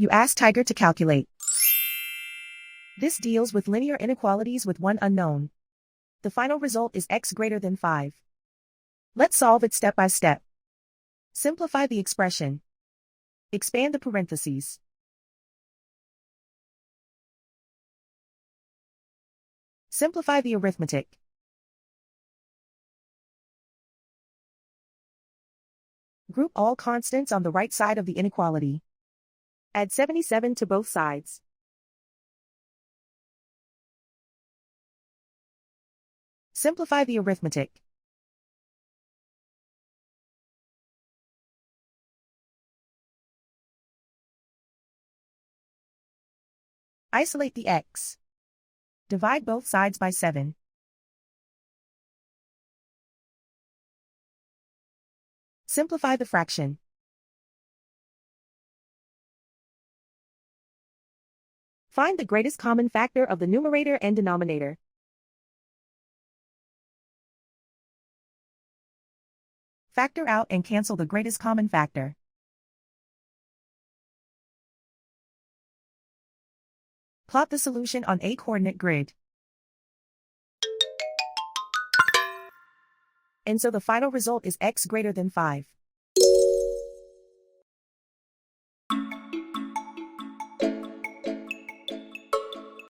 You ask Tiger to calculate. This deals with linear inequalities with one unknown. The final result is x greater than 5. Let's solve it step by step. Simplify the expression. Expand the parentheses. Simplify the arithmetic. Group all constants on the right side of the inequality. Add 77 to both sides. Simplify the arithmetic. Isolate the x. Divide both sides by 7. Simplify the fraction. Find the greatest common factor of the numerator and denominator. Factor out and cancel the greatest common factor. Plot the solution on a coordinate grid. And so the final result is x greater than 5.